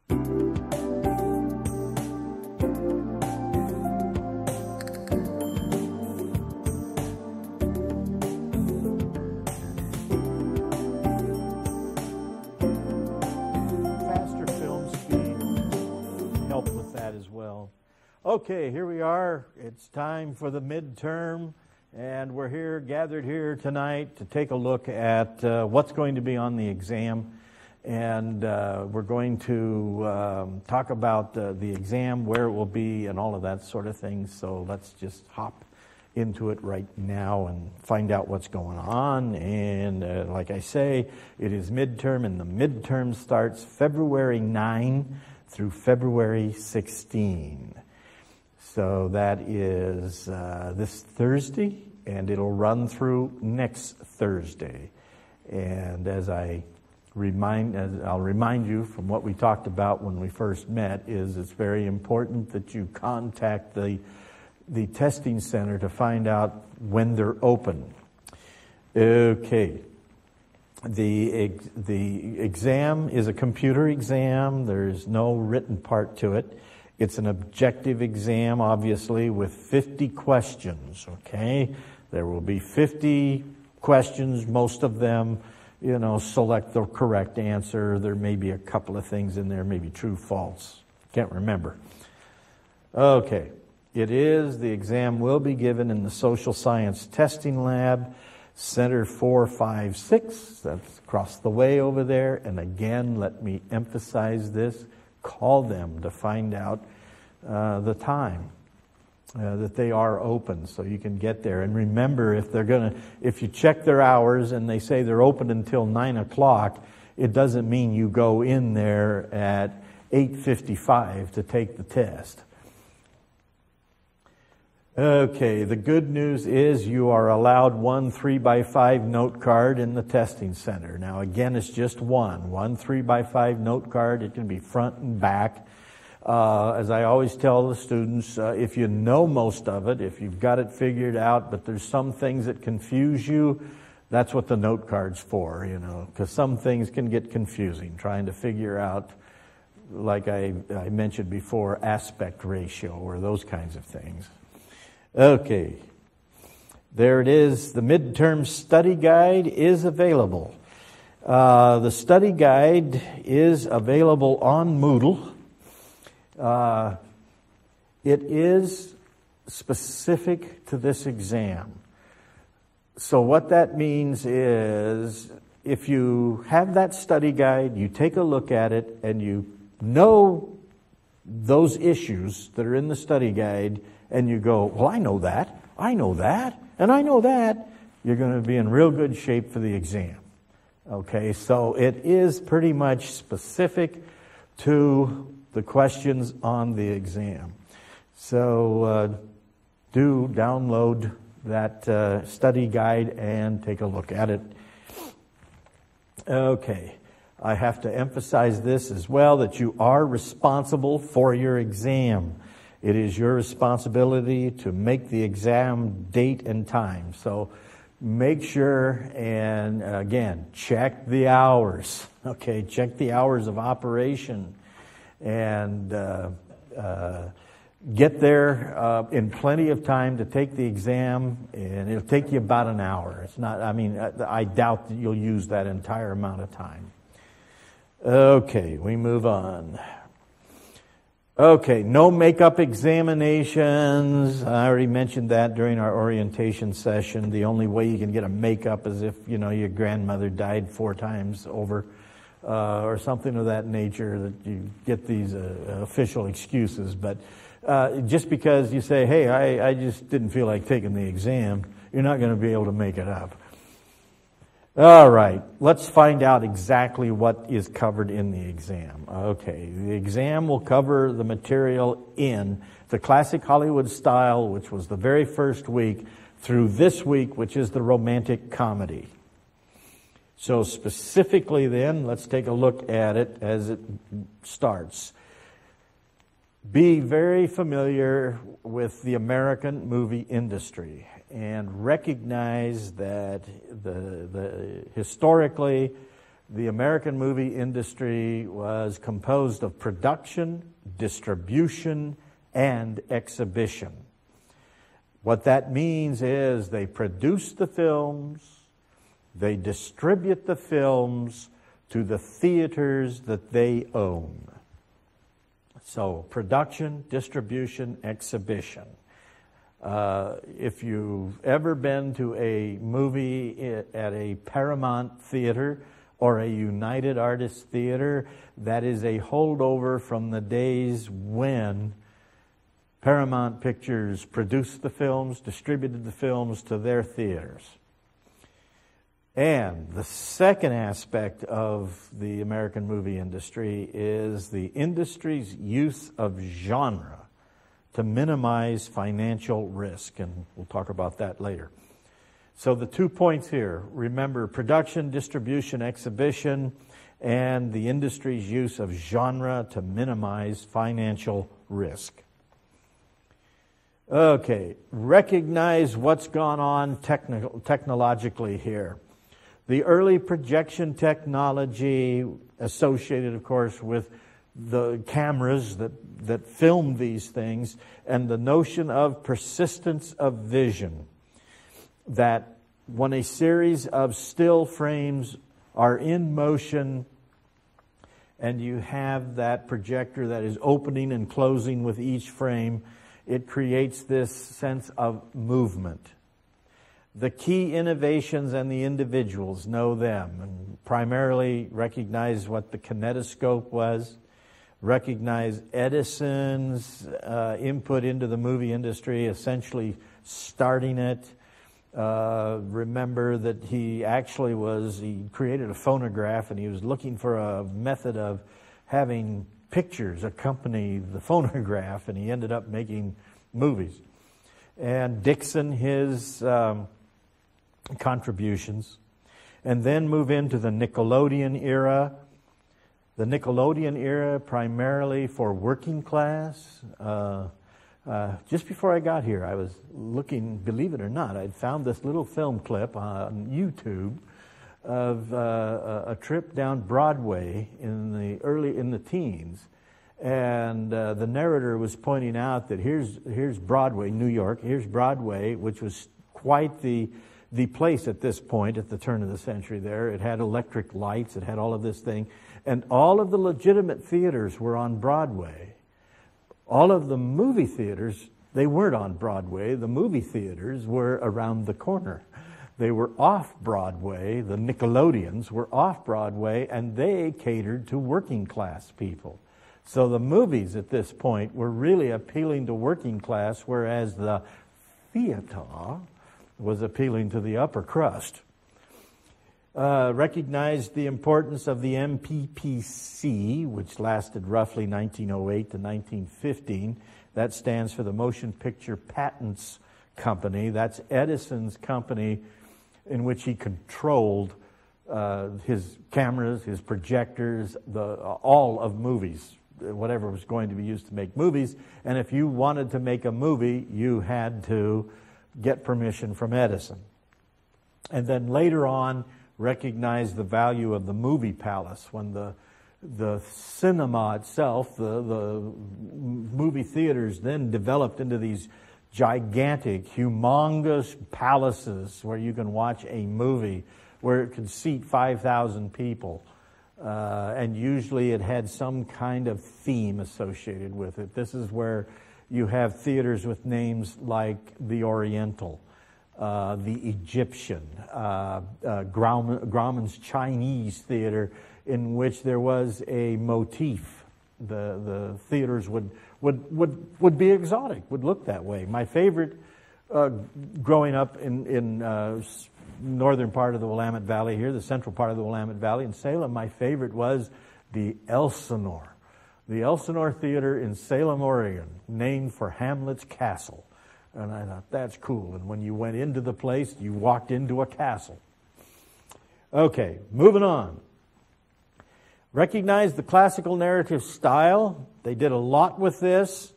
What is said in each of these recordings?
Faster film speed helped with that as well. Okay, here we are. It's time for the midterm, and we're here, gathered here tonight to take a look at what's going to be on the exam. And we're going to talk about the exam, where it will be, and all of that sort of thing. So let's just hop into it right now and find out what's going on. And like I say, it is midterm, and the midterm starts February 9 through February 16. So that is this Thursday, and it'll run through next Thursday. And as I'll remind you from what we talked about when we first met, is it's very important that you contact the testing center to find out when they're open. Okay. The exam is a computer exam. There's no written part to it. It's an objective exam, obviously, with 50 questions, okay? There will be 50 questions, most of them, select the correct answer. There may be a couple of things in there, maybe true, false. Can't remember. Okay. The exam will be given in the Social Science Testing Lab, Center 456. That's across the way over there. And again, let me emphasize this. Call them to find out the time that they are open, so you can get there. And remember, if you check their hours and they say they're open until 9 o'clock, it doesn't mean you go in there at 8:55 to take the test. Okay, the good news is you are allowed one 3x5 note card in the testing center. Now again, it's just one 3x5 note card. It can be front and back. As I always tell the students, if you know most of it, if you've got it figured out, but there's some things that confuse you, that's what the note card's for, because some things can get confusing, trying to figure out, like I mentioned before, aspect ratio or those kinds of things. Okay, there it is. The midterm study guide is available. The study guide is available on Moodle. It is specific to this exam. So what that means is, if you have that study guide, you take a look at it, and you know those issues that are in the study guide, and you go, well, I know that, and I know that, you're going to be in real good shape for the exam. Okay, so it is pretty much specific to the questions on the exam. So do download that study guide and take a look at it. Okay, I have to emphasize this as well, that you are responsible for your exam. It is your responsibility to make the exam date and time. So make sure, and again, check the hours. Okay, check the hours of operation, and get there in plenty of time to take the exam, and it'll take you about an hour. It's not, I doubt that you'll use that entire amount of time. Okay, we move on. Okay, no makeup examinations. I already mentioned that during our orientation session. The only way you can get a makeup is if, your grandmother died 4 times over, or something of that nature, that you get these official excuses. But just because you say, hey, I just didn't feel like taking the exam, you're not going to be able to make it up. All right, let's find out exactly what is covered in the exam. Okay, the exam will cover the material in the classic Hollywood style, which was the very first week, through this week, which is the romantic comedy. So specifically then, let's take a look at it as it starts. Be very familiar with the American movie industry and recognize that the historically the American movie industry was composed of production, distribution, and exhibition. What that means is they produce the films, they distribute the films to the theaters that they own. So, production, distribution, exhibition. If you've ever been to a movie at a Paramount theater or a United Artists theater, that is a holdover from the days when Paramount Pictures produced the films, distributed the films to their theaters. And the second aspect of the American movie industry is the industry's use of genre to minimize financial risk, and we'll talk about that later. So the 2 points here, remember production, distribution, exhibition, and the industry's use of genre to minimize financial risk. Okay, recognize what's gone on technologically here. The early projection technology associated, of course, with the cameras that filmed these things, and the notion of persistence of vision, that when a series of still frames are in motion and you have that projector that is opening and closing with each frame, it creates this sense of movement. The key innovations and the individuals know them, and primarily recognize what the kinetoscope was, recognize Edison's input into the movie industry, essentially starting it. Remember that he created a phonograph, and he was looking for a method of having pictures accompany the phonograph, and he ended up making movies. And Dixon, his contributions. And then move into the Nickelodeon era. The Nickelodeon era primarily for working class. Just before I got here, I was looking, believe it or not, I'd found this little film clip on YouTube of a trip down Broadway in the teens. And the narrator was pointing out that here's Broadway, New York, here's Broadway, which was quite the place at this point, at the turn of the century there. It had electric lights, it had all of this thing. And all of the legitimate theaters were on Broadway. All of the movie theaters, they weren't on Broadway. The movie theaters were around the corner. They were off Broadway. The Nickelodeons were off Broadway, and they catered to working class people. So the movies at this point were really appealing to working class, whereas the theater was appealing to the upper crust. Recognized the importance of the MPPC, which lasted roughly 1908 to 1915. That stands for the Motion Picture Patents Company. That's Edison's company in which he controlled his cameras, his projectors, all of movies, whatever was going to be used to make movies. And if you wanted to make a movie, you had to get permission from Edison. And then later on, recognize the value of the movie palace when the cinema itself, the movie theaters then developed into these gigantic, humongous palaces where you can watch a movie where it could seat 5,000 people. And usually it had some kind of theme associated with it. This is where you have theaters with names like the Oriental, the Egyptian, Grauman's Chinese Theater, in which there was a motif. The theaters would be exotic, would look that way. My favorite, growing up in northern part of the Willamette Valley here, the central part of the Willamette Valley in Salem, my favorite was the Elsinore. The Elsinore Theater in Salem, Oregon, named for Hamlet's castle. And I thought, that's cool. And when you went into the place, you walked into a castle. Okay, moving on. Recognize the classical narrative style. They did a lot with this.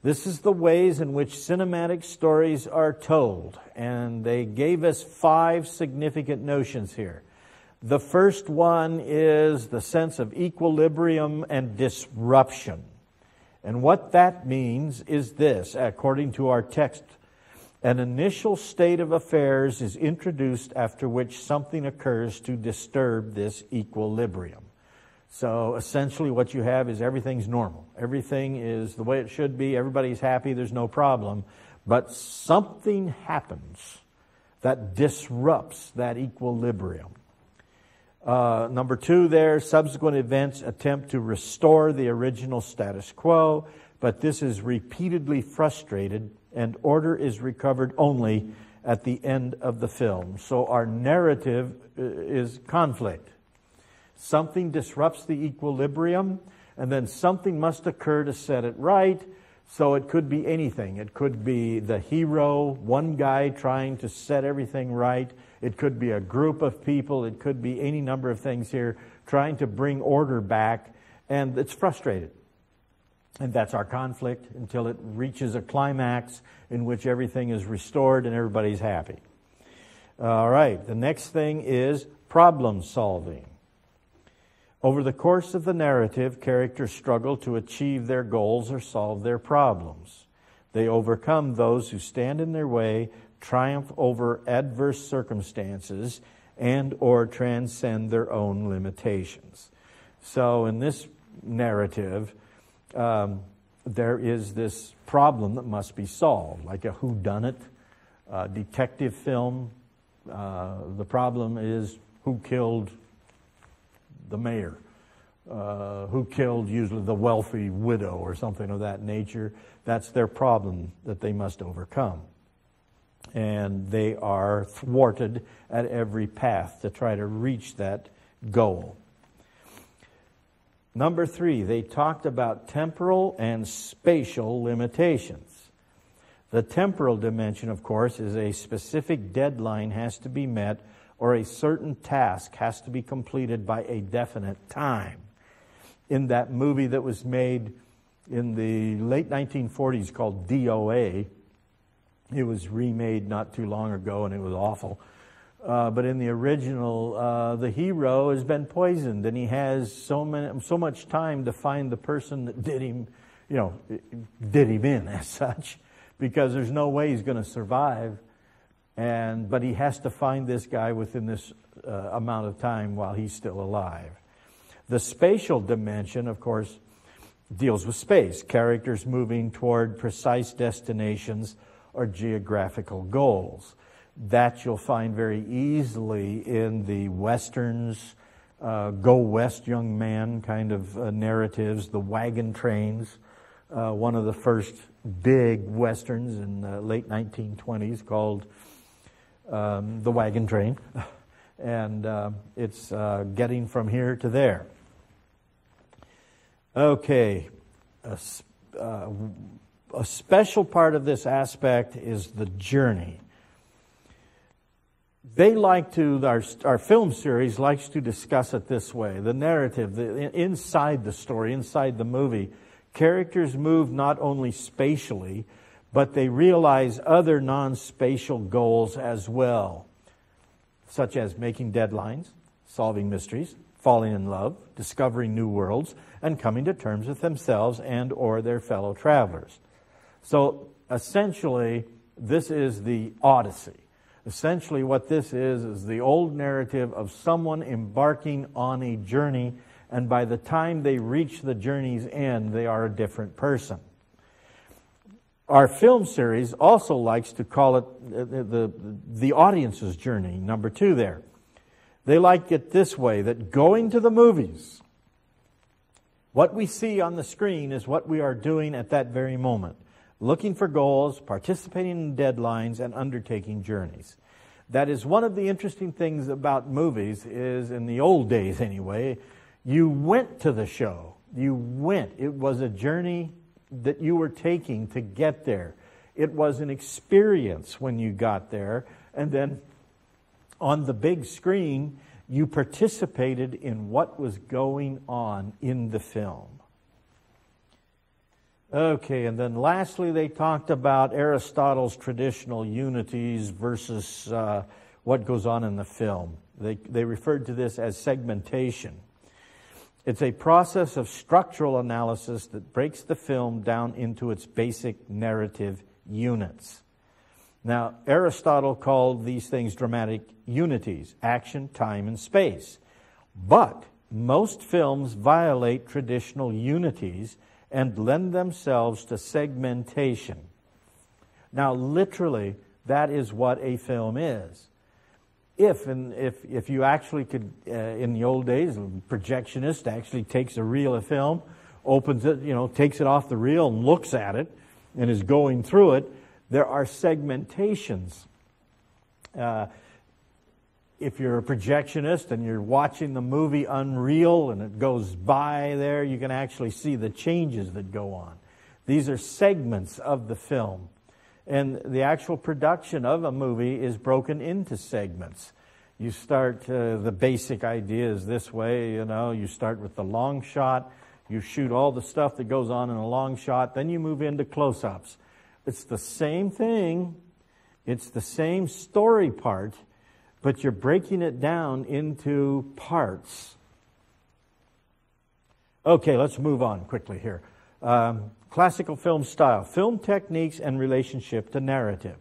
This is the ways in which cinematic stories are told. And they gave us 5 significant notions here. The first one is the sense of equilibrium and disruption. And what that means is this, according to our text: an initial state of affairs is introduced after which something occurs to disturb this equilibrium. So essentially what you have is everything's normal. Everything is the way it should be. Everybody's happy. There's no problem. But something happens that disrupts that equilibrium. Number 2 there, subsequent events attempt to restore the original status quo, but this is repeatedly frustrated and order is recovered only at the end of the film. So our narrative is conflict. Something disrupts the equilibrium, and then something must occur to set it right. So it could be anything. It could be the hero, one guy trying to set everything right. It could be a group of people. It could be any number of things here trying to bring order back, and it's frustrated. And that's our conflict until it reaches a climax in which everything is restored and everybody's happy. All right, the next thing is problem solving. Over the course of the narrative, characters struggle to achieve their goals or solve their problems. They overcome those who stand in their way, triumph over adverse circumstances, and or transcend their own limitations. So in this narrative, there is this problem that must be solved, like a whodunit, detective film. The problem is who killed the mayor, who killed usually the wealthy widow or something of that nature. That's their problem that they must overcome. And they are thwarted at every path to try to reach that goal. Number 3, they talked about temporal and spatial limitations. The temporal dimension, of course, is a specific deadline has to be met or a certain task has to be completed by a definite time. In that movie that was made in the late 1940s called DOA, it was remade not too long ago and it was awful. But in the original, the hero has been poisoned and he has so much time to find the person that did him in as such, because there's no way he's going to survive. But he has to find this guy within this amount of time while he's still alive. The spatial dimension, of course, deals with space, characters moving toward precise destinations or geographical goals. That you'll find very easily in the westerns, go west young man kind of narratives, the wagon trains, one of the first big westerns in the late 1920s called The Wagon Train, and it's getting from here to there. Okay, a special part of this aspect is the journey. They like to, our film series likes to discuss it this way. The narrative, inside the story, inside the movie, characters move not only spatially, but they realize other non-spatial goals as well, such as making deadlines, solving mysteries, falling in love, discovering new worlds, and coming to terms with themselves and or their fellow travelers. So essentially, this is the Odyssey. Essentially what this is the old narrative of someone embarking on a journey, and by the time they reach the journey's end, they are a different person. Our film series also likes to call it the audience's journey, number 2 there. They like it this way, that going to the movies, what we see on the screen is what we are doing at that very moment. Looking for goals, participating in deadlines, and undertaking journeys. That is one of the interesting things about movies is, in the old days anyway, you went to the show. You went. It was a journey that you were taking to get there. It was an experience when you got there, and then on the big screen, you participated in what was going on in the film. Okay, and then lastly, they talked about Aristotle's traditional unities versus what goes on in the film. They referred to this as segmentation. It's a process of structural analysis that breaks the film down into its basic narrative units. Now, Aristotle called these things dramatic unities: action, time, and space. But most films violate traditional unities and lend themselves to segmentation. Now, literally, that is what a film is. If you actually could, in the old days, a projectionist actually takes a reel of film, opens it, takes it off the reel and looks at it and is going through it, there are segmentations. If you're a projectionist and you're watching the movie unreal and it goes by there, you can actually see the changes that go on. These are segments of the film. And the actual production of a movie is broken into segments. You start, the basic idea is this way, you start with the long shot, you shoot all the stuff that goes on in a long shot, then you move into close-ups. It's the same thing, it's the same story part, but you're breaking it down into parts. Okay, let's move on quickly here. Classical film style, film techniques and relationship to narrative.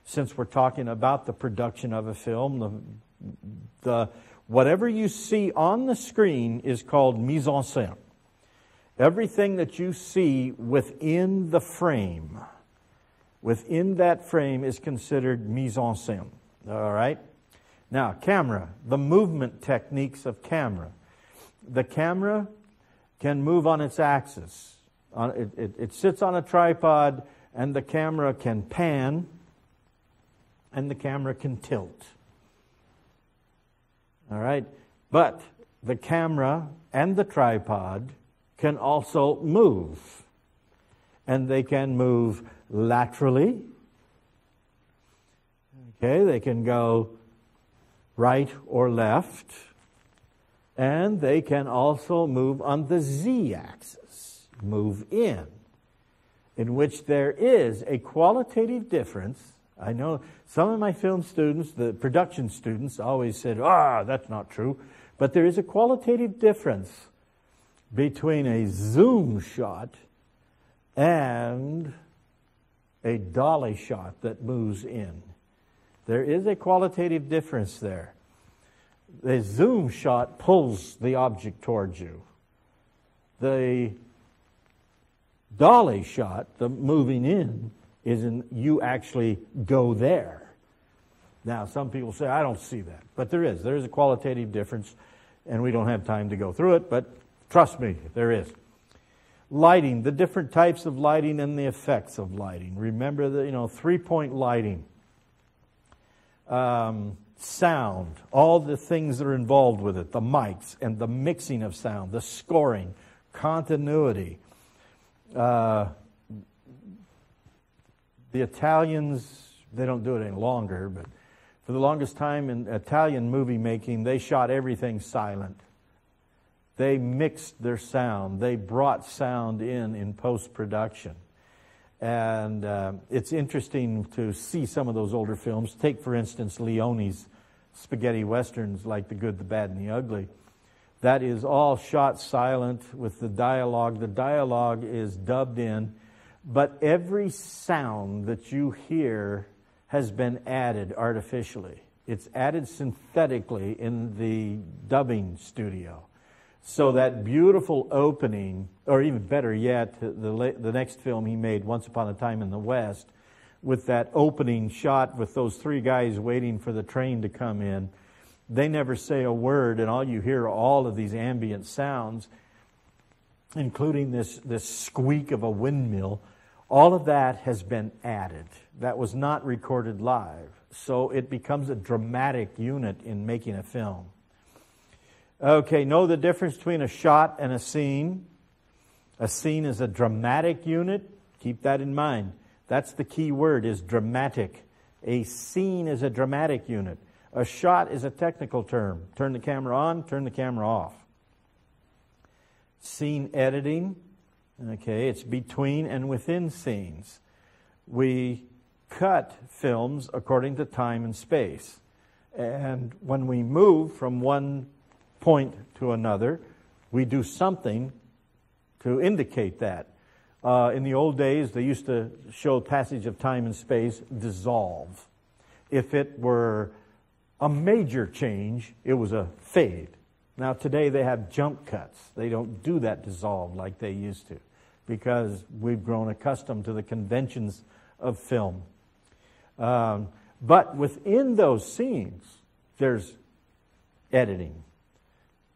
Since we're talking about the production of a film, the whatever you see on the screen is called mise en scène. Everything that you see within the frame, within that frame, is considered mise en scène. All right? Now, camera, the movement techniques of camera. The camera can move on its axis. It sits on a tripod, and the camera can pan, and the camera can tilt. All right? But the camera and the tripod can also move. And they can move laterally. Okay, they can go right or left. And they can also move on the z-axis, move in which there is a qualitative difference. I know some of my film students, the production students, always said, that's not true. But there is a qualitative difference between a zoom shot and a dolly shot that moves in. There is a qualitative difference there. The zoom shot pulls the object towards you. The dolly shot, the moving in, you actually go there. Now, some people say, I don't see that. But there is. There is a qualitative difference, and we don't have time to go through it, but trust me, there is. Lighting, the different types of lighting and the effects of lighting. Remember the, three-point lighting. Sound, all the things that are involved with it, the mics and the mixing of sound, the scoring, continuity. The Italians, they don't do it any longer, but for the longest time in Italian movie making, they shot everything silent. They mixed their sound. They brought sound in post-production. And it's interesting to see some of those older films. Take, for instance, Leone's spaghetti westerns like The Good, the Bad, and the Ugly. That is all shot silent with the dialogue. The dialogue is dubbed in, but every sound that you hear has been added artificially. It's added synthetically in the dubbing studio. So that beautiful opening, or even better yet, the next film he made, Once Upon a Time in the West, with that opening shot with those three guys waiting for the train to come in, they never say a word, and all you hear are all of these ambient sounds, including this squeak of a windmill. All of that has been added. That was not recorded live. So it becomes a dramatic unit in making a film. Okay, know the difference between a shot and a scene. A scene is a dramatic unit. Keep that in mind. That's the key word, is dramatic. A scene is a dramatic unit. A shot is a technical term. Turn the camera on, turn the camera off. Scene editing, okay, it's between and within scenes. We cut films according to time and space. And when we move from one point to another, we do something to indicate that. In the old days, they used to show passage of time and space dissolve. If it were a major change, it was a fade. Now today they have jump cuts. They don't do that dissolve like they used to because we've grown accustomed to the conventions of film. But within those scenes, there's editing.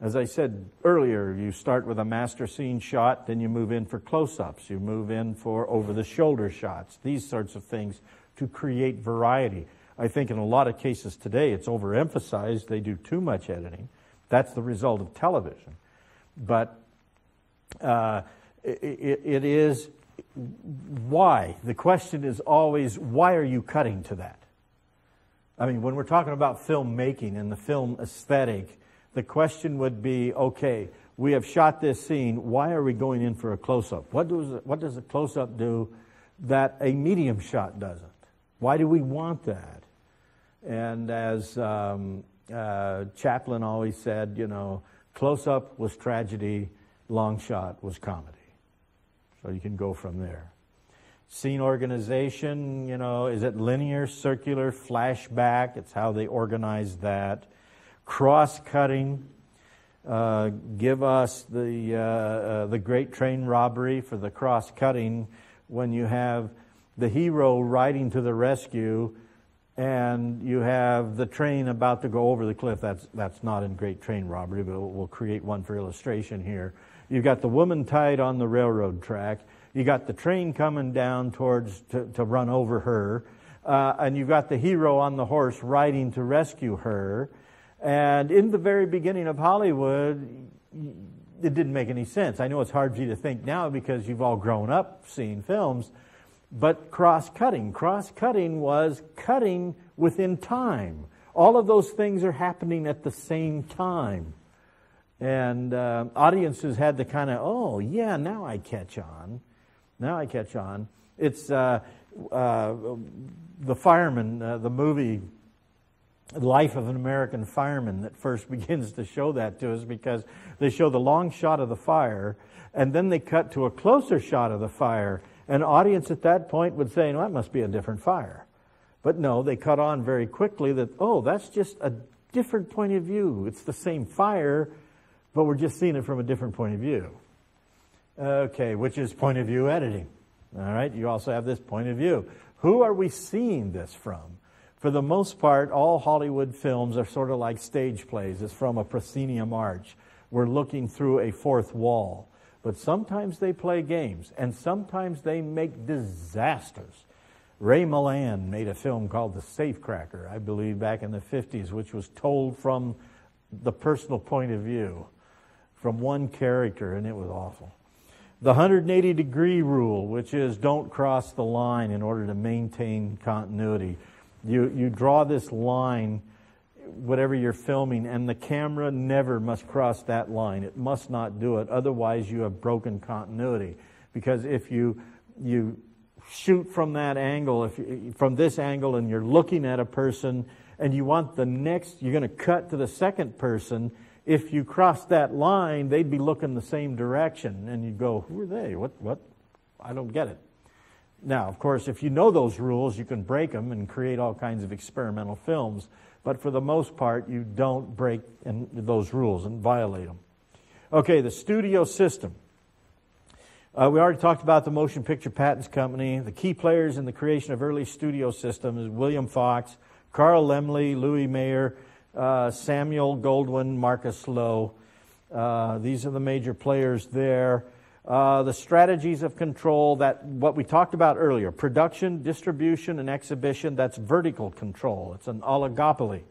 As I said earlier, you start with a master scene shot, then you move in for close-ups, you move in for over-the-shoulder shots, these sorts of things to create variety. I think in a lot of cases today it's overemphasized. They do too much editing. That's the result of television. But it is why. The question is always, why are you cutting to that? I mean, when we're talking about filmmaking and the film aesthetic, the question would be, okay, we have shot this scene. Why are we going in for a close-up? What does a close-up do that a medium shot doesn't? Why do we want that? And as Chaplin always said, you know, close-up was tragedy, long shot was comedy. So you can go from there. Scene organization, you know, is it linear, circular, flashback? It's how they organize that. Cross-cutting, give us the great train robbery for the cross-cutting when you have the hero riding to the rescue and you have the train about to go over the cliff. That's not in Great Train Robbery, but we'll create one for illustration here. You've got the woman tied on the railroad track. You got the train coming down towards to run over her. And you've got the hero on the horse riding to rescue her. And in the very beginning of Hollywood, it didn't make any sense. I know it's hard for you to think now because you've all grown up seeing films. But cross-cutting was cutting within time. All of those things are happening at the same time. And audiences had to kind of, oh, yeah, now I catch on. It's The Fireman, the movie Life of an American Fireman, that first begins to show that to us because they show the long shot of the fire and then they cut to a closer shot of the fire. An audience at that point would say, no, that must be a different fire. But no, they cut on very quickly that, oh, that's just a different point of view. It's the same fire, but we're just seeing it from a different point of view. Okay, which is point of view editing. All right, you also have this point of view. Who are we seeing this from? For the most part, all Hollywood films are sort of like stage plays. It's from a proscenium arch. We're looking through a fourth wall. But sometimes they play games, and sometimes they make disasters. Ray Milland made a film called The Safecracker, I believe, back in the 50s, which was told from the personal point of view, from one character, and it was awful. The 180-degree rule, which is don't cross the line in order to maintain continuity. You draw this line, whatever you're filming, and the camera never must cross that line. It must not do it. Otherwise, you have broken continuity. Because if you shoot from that angle, from this angle, and you're looking at a person, and you want the next, you're going to cut to the second person. If you cross that line, they'd be looking the same direction, and you'd go, who are they? What? I don't get it. Now, of course, if you know those rules, you can break them and create all kinds of experimental films. But for the most part, you don't break those rules and violate them. Okay, the studio system. We already talked about the Motion Picture Patents Company. The key players in the creation of early studio systems is William Fox, Carl Laemmle, Louis Mayer, Samuel Goldwyn, Marcus Lowe. These are the major players there. The strategies of control, that what we talked about earlier, production, distribution, and exhibition, that's vertical control. It's an oligopoly.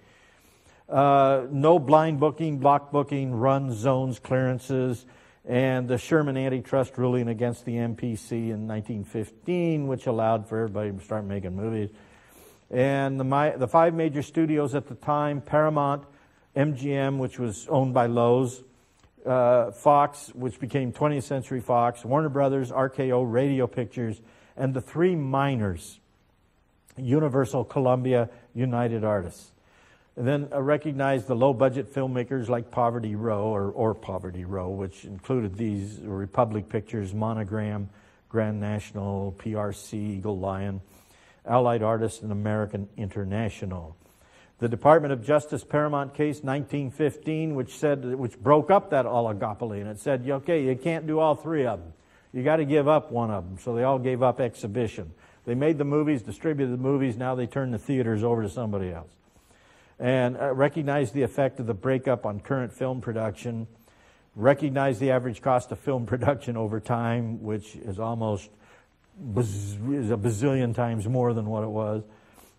No blind booking, block booking, runs, zones, clearances, and the Sherman antitrust ruling against the MPC in 1915, which allowed for everybody to start making movies. And the five major studios at the time, Paramount, MGM, which was owned by Lowe's, Fox, which became 20th Century Fox, Warner Brothers, RKO, Radio Pictures, and the three minors, Universal, Columbia, United Artists. And then recognize the low-budget filmmakers like Poverty Row or Poverty Row, which included these Republic Pictures, Monogram, Grand National, PRC, Eagle Lion, Allied Artists, and American International. The Department of Justice Paramount case, 1915, which broke up that oligopoly, and it said, okay, you can't do all three of them. You got to give up one of them. So they all gave up exhibition. They made the movies, distributed the movies, now they turn the theaters over to somebody else. And recognize the effect of the breakup on current film production. Recognize the average cost of film production over time, which is almost is a bazillion times more than what it was.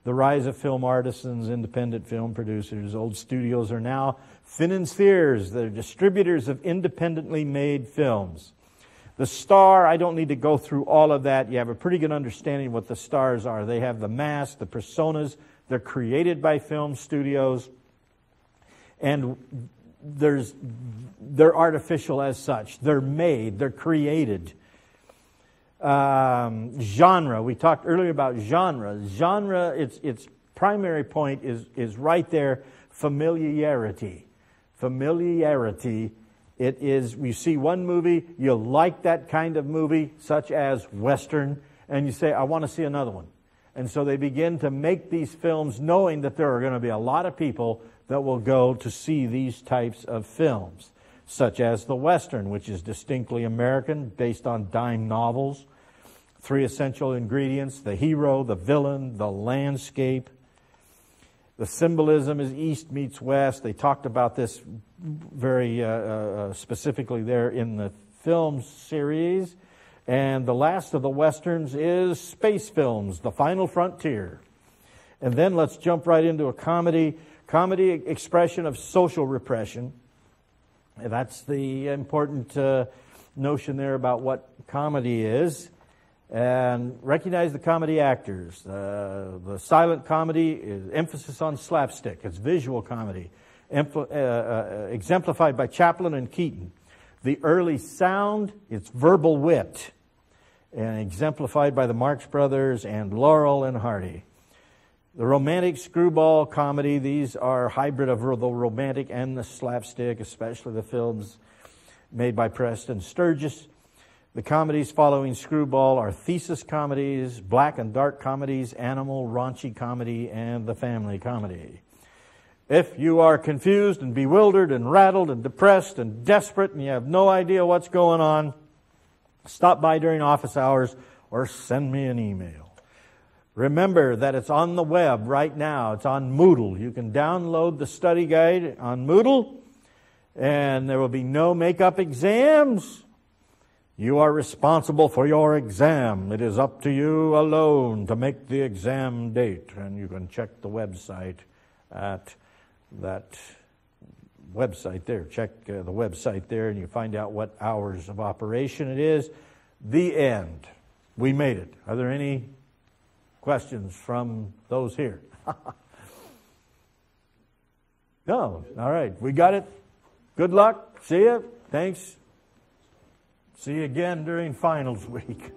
The rise of film artisans, independent film producers. Old studios are now financiers. They're distributors of independently made films. The star, I don't need to go through all of that. You have a pretty good understanding of what the stars are. They have the mask, the personas. They're created by film studios. And they're artificial as such. They're made. They're created. Genre. We talked earlier about genre. Genre, its primary point is right there, familiarity. Familiarity. It is, you see one movie, you like that kind of movie, such as Western, and you say, I want to see another one. And so they begin to make these films knowing that there are going to be a lot of people that will go to see these types of films, such as the Western, which is distinctly American, based on dime novels. 3 essential ingredients: the hero, the villain, the landscape. The symbolism is East meets West. They talked about this very specifically there in the film series. And the last of the Westerns is space films, the final frontier. And then let's jump right into a comedy. Comedy, expression of social repression. And that's the important notion there about what comedy is. And recognize the comedy actors. The silent comedy is emphasis on slapstick. It's visual comedy, exemplified by Chaplin and Keaton. The early sound, it's verbal wit, and exemplified by the Marx Brothers and Laurel and Hardy. The romantic screwball comedy, these are hybrid of the romantic and the slapstick, especially the films made by Preston Sturges. The comedies following Screwball are thesis comedies, black and dark comedies, animal, raunchy comedy, and the family comedy. If you are confused and bewildered and rattled and depressed and desperate and you have no idea what's going on, stop by during office hours or send me an email. Remember that it's on the web right now. It's on Moodle. You can download the study guide on Moodle, and there will be no makeup exams. You are responsible for your exam. It is up to you alone to make the exam date. And you can check the website at that website there. Check the website there and you find out what hours of operation it is. The end. We made it. Are there any questions from those here? No. All right. We got it. Good luck. See you. Thanks. See you again during finals week.